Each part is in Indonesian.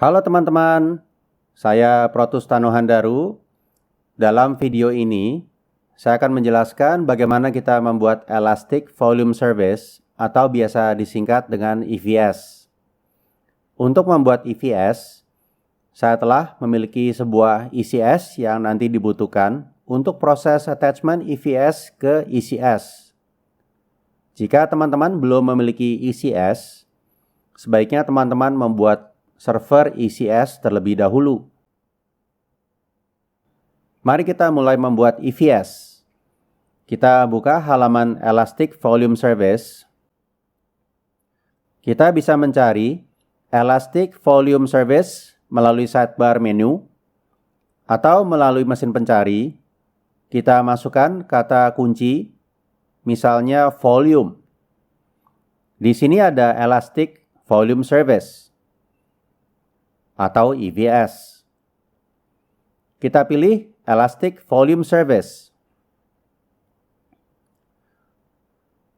Halo teman-teman, saya Protus Tanuhandaru. Dalam video ini, saya akan menjelaskan bagaimana kita membuat Elastic Volume Service atau biasa disingkat dengan EVS. Untuk membuat EVS, saya telah memiliki sebuah ECS yang nanti dibutuhkan untuk proses attachment EVS ke ECS. Jika teman-teman belum memiliki ECS, sebaiknya teman-teman membuat server ECS terlebih dahulu. Mari kita mulai membuat EVS. Kita buka halaman Elastic Volume Service. Kita bisa mencari Elastic Volume Service melalui sidebar menu atau melalui mesin pencari. Kita masukkan kata kunci, misalnya volume. Di sini ada Elastic Volume Service atau EVS. Kita pilih Elastic Volume Service.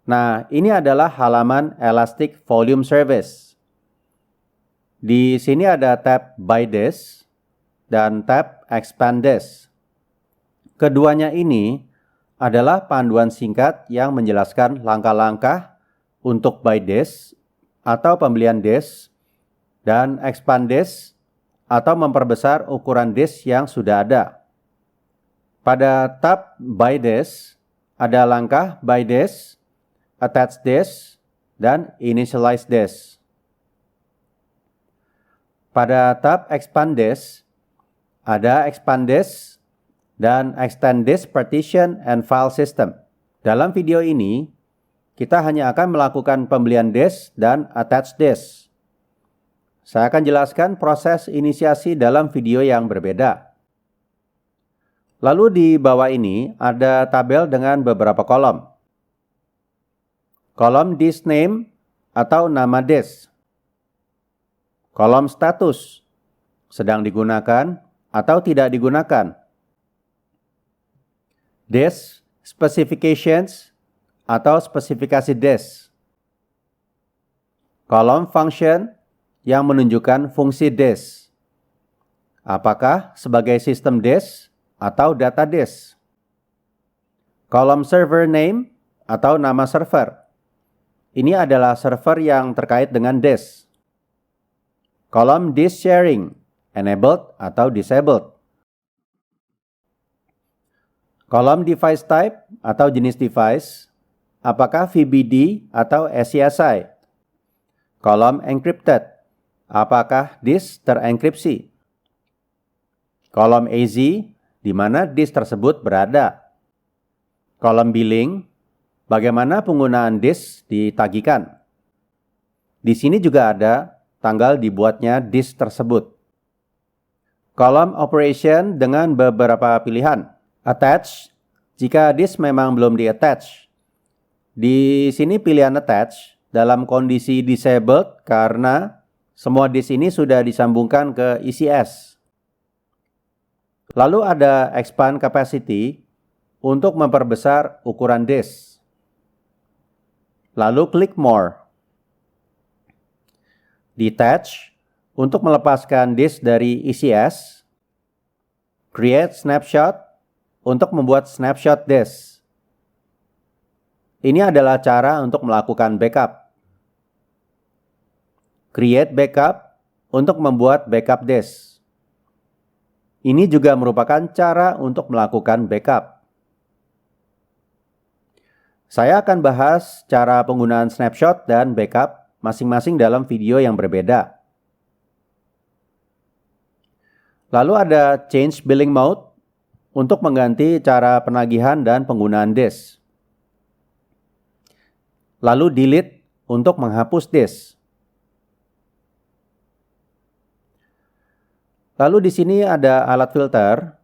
Nah, ini adalah halaman Elastic Volume Service. Di sini ada tab By Disk dan tab Expand Disk. Keduanya ini adalah panduan singkat yang menjelaskan langkah-langkah untuk buy disk atau pembelian disk dan expand disk atau memperbesar ukuran disk yang sudah ada. Pada tab Buy Disk ada langkah Buy Disk, Attach Disk, dan Initialize Disk. Pada tab Expand Disk ada Expand Disk dan Extend Disk Partition and File System. Dalam video ini, kita hanya akan melakukan pembelian disk dan attach disk. Saya akan jelaskan proses inisiasi dalam video yang berbeda. Lalu di bawah ini ada tabel dengan beberapa kolom. Kolom disk name atau nama disk. Kolom status, sedang digunakan atau tidak digunakan. Disk specifications atau spesifikasi disk. Kolom function yang menunjukkan fungsi disk. Apakah sebagai sistem disk atau data disk. Kolom server name atau nama server. Ini adalah server yang terkait dengan disk. Kolom disk sharing, enabled atau disabled. Kolom device type atau jenis device, apakah VBD atau SCSI. Kolom encrypted, apakah disk terenkripsi. Kolom AZ, di mana disk tersebut berada. Kolom billing, bagaimana penggunaan disk ditagihkan. Di sini juga ada tanggal dibuatnya disk tersebut. Kolom operation dengan beberapa pilihan. Attach, jika disk memang belum di-attach. Di sini pilihan attach dalam kondisi disabled karena semua disk ini sudah disambungkan ke ECS. Lalu ada expand capacity untuk memperbesar ukuran disk. Lalu klik more. Detach untuk melepaskan disk dari ECS. Create snapshot untuk membuat snapshot disk. Ini adalah cara untuk melakukan backup. Create backup untuk membuat backup disk. Ini juga merupakan cara untuk melakukan backup. Saya akan bahas cara penggunaan snapshot dan backup masing-masing dalam video yang berbeda. Lalu ada change billing mode untuk mengganti cara penagihan dan penggunaan disk. Lalu delete untuk menghapus disk. Lalu di sini ada alat filter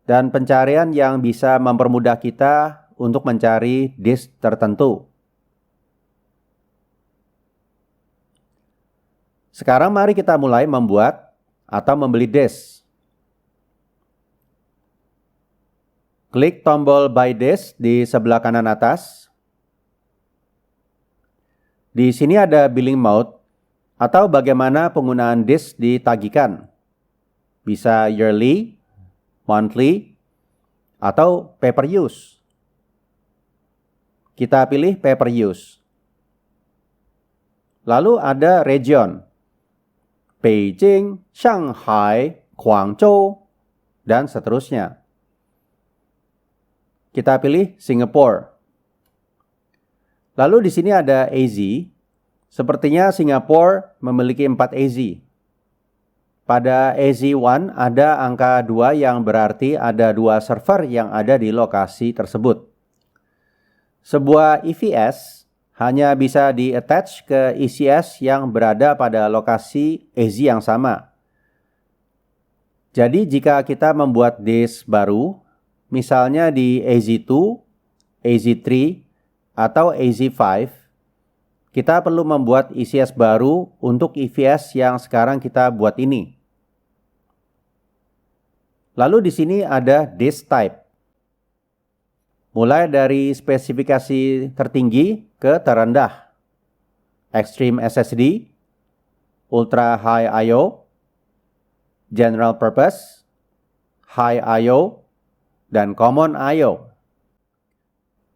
dan pencarian yang bisa mempermudah kita untuk mencari disk tertentu. Sekarang mari kita mulai membuat atau membeli disk. Klik tombol Buy Disk di sebelah kanan atas. Di sini ada billing mode Atau bagaimana penggunaan disk ditagihkan. Bisa yearly, monthly, atau pay per use. Kita pilih pay per use. Lalu ada region. Beijing, Shanghai, Guangzhou, dan seterusnya. Kita pilih Singapore. Lalu di sini ada AZ. Sepertinya Singapura memiliki 4 AZ. Pada AZ1 ada angka 2 yang berarti ada 2 server yang ada di lokasi tersebut. Sebuah EVS hanya bisa di-attach ke ECS yang berada pada lokasi AZ yang sama. Jadi jika kita membuat disk baru, misalnya di AZ2, AZ3, atau AZ5, kita perlu membuat ECS baru untuk EVS yang sekarang kita buat ini. Lalu di sini ada disk type. Mulai dari spesifikasi tertinggi ke terendah. Extreme SSD, Ultra High I/O, General Purpose, High I/O, dan Common I/O.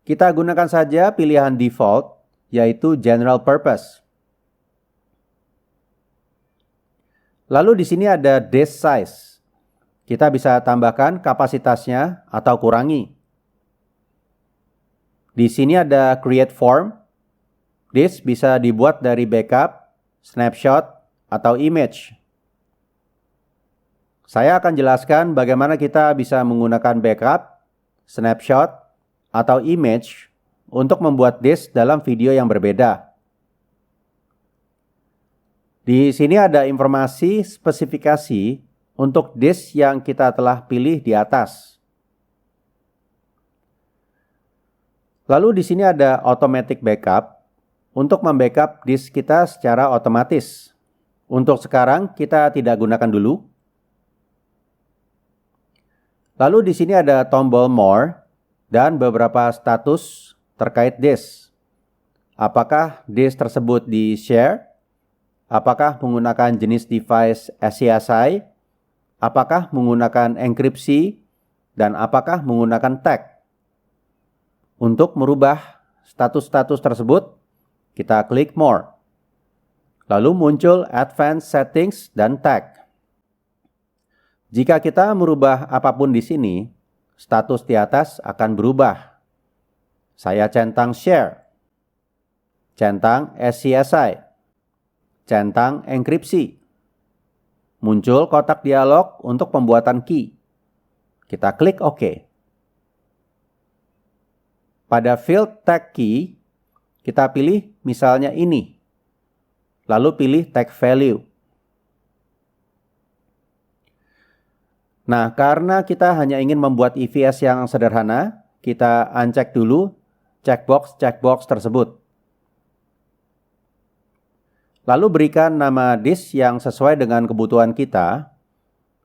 Kita gunakan saja pilihan default, yaitu General Purpose. Lalu di sini ada disk size. Kita bisa tambahkan kapasitasnya atau kurangi. Di sini ada create form. Disk bisa dibuat dari backup, snapshot, atau image. Saya akan jelaskan bagaimana kita bisa menggunakan backup, snapshot, atau image untuk membuat disk dalam video yang berbeda. Di sini ada informasi spesifikasi untuk disk yang kita telah pilih di atas. Lalu di sini ada automatic backup untuk membackup disk kita secara otomatis. Untuk sekarang kita tidak gunakan dulu. Lalu di sini ada tombol more dan beberapa status terkait disk. Apakah disk tersebut di-share? Apakah menggunakan jenis device SCSI? Apakah menggunakan enkripsi? Dan apakah menggunakan tag? Untuk merubah status-status tersebut, kita klik More. Lalu muncul Advanced Settings dan Tag. Jika kita merubah apapun di sini, status di atas akan berubah. Saya centang Share, centang SCSI, centang enkripsi. Muncul kotak dialog untuk pembuatan key. Kita klik OK. Pada field tag key, kita pilih misalnya ini. Lalu pilih tag value. Nah, karena kita hanya ingin membuat EVS yang sederhana, kita uncheck dulu checkbox tersebut. Lalu berikan nama disk yang sesuai dengan kebutuhan kita,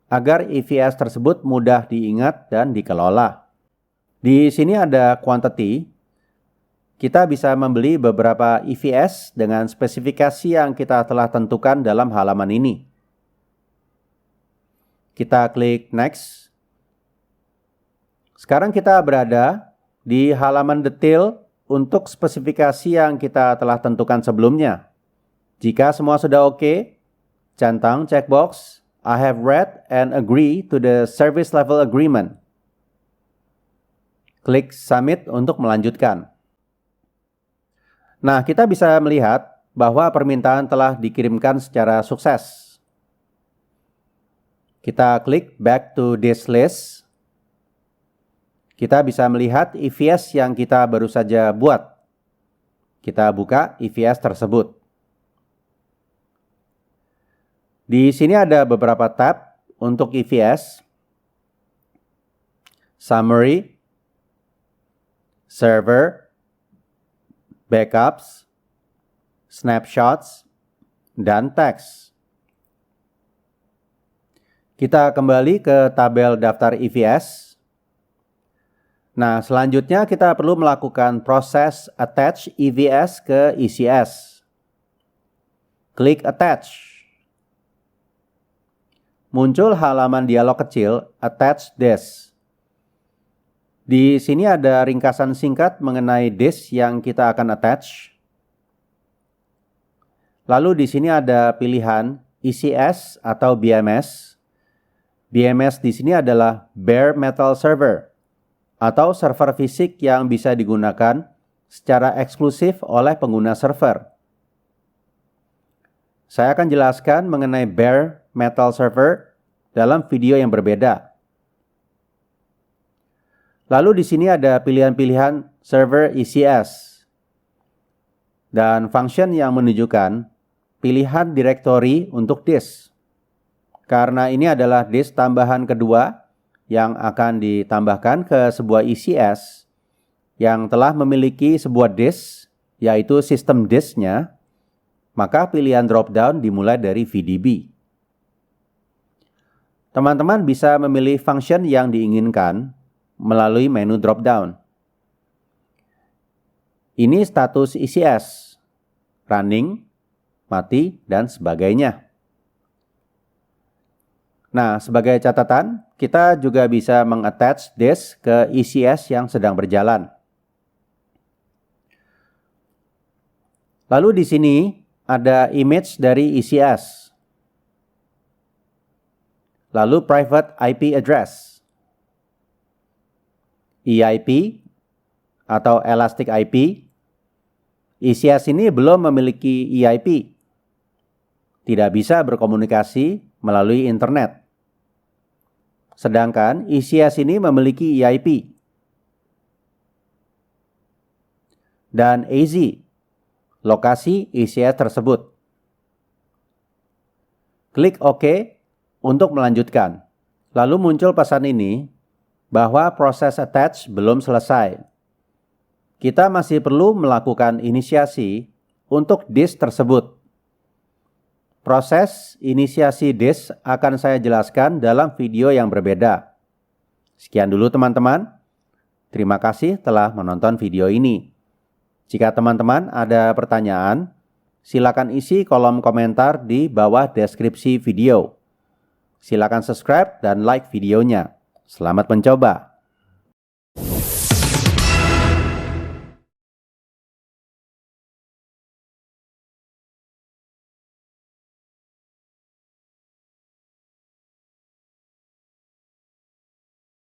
agar EVS tersebut mudah diingat dan dikelola. Di sini ada quantity. Kita bisa membeli beberapa EVS dengan spesifikasi yang kita telah tentukan dalam halaman ini. Kita klik Next. Sekarang kita berada di halaman detail untuk spesifikasi yang kita telah tentukan sebelumnya. Jika semua sudah oke, centang checkbox I have read and agree to the service level agreement. Klik Submit untuk melanjutkan. Nah, kita bisa melihat bahwa permintaan telah dikirimkan secara sukses. Kita klik Back to this list. Kita bisa melihat EVS yang kita baru saja buat. Kita buka EVS tersebut. Di sini ada beberapa tab untuk EVS. Summary, Server, Backups, Snapshots, dan Tags. Kita kembali ke tabel daftar EVS. Nah, selanjutnya kita perlu melakukan proses attach EVS ke ECS. klik Attach. Muncul halaman dialog kecil Attach Disk. Di sini ada ringkasan singkat mengenai disk yang kita akan attach. Lalu di sini ada pilihan ECS atau BMS. BMS di sini adalah Bare Metal Server atau server fisik yang bisa digunakan secara eksklusif oleh pengguna server. Saya akan jelaskan mengenai Bare Metal Server dalam video yang berbeda. Lalu di sini ada pilihan-pilihan server ECS dan function yang menunjukkan pilihan direktori untuk disk. Karena ini adalah disk tambahan kedua yang akan ditambahkan ke sebuah ECS yang telah memiliki sebuah disk, yaitu sistem disknya, maka pilihan drop-down dimulai dari VDB. Teman-teman bisa memilih function yang diinginkan melalui menu drop-down. Ini status ECS, running, mati, dan sebagainya. Nah, sebagai catatan, kita juga bisa mengattach disk ke ECS yang sedang berjalan. Lalu di sini ada image dari ECS. Lalu private IP address. EIP atau Elastic IP. ECS ini belum memiliki EIP. Tidak bisa berkomunikasi melalui internet. Sedangkan ECS ini memiliki EIP. Dan AZ, lokasi ECS tersebut. Klik OK untuk melanjutkan. Lalu muncul pesan ini bahwa proses attach belum selesai. Kita masih perlu melakukan inisiasi untuk disk tersebut. Proses inisiasi disk akan saya jelaskan dalam video yang berbeda. Sekian dulu teman-teman. Terima kasih telah menonton video ini. Jika teman-teman ada pertanyaan, silakan isi kolom komentar di bawah deskripsi video. Silakan subscribe dan like videonya. Selamat mencoba.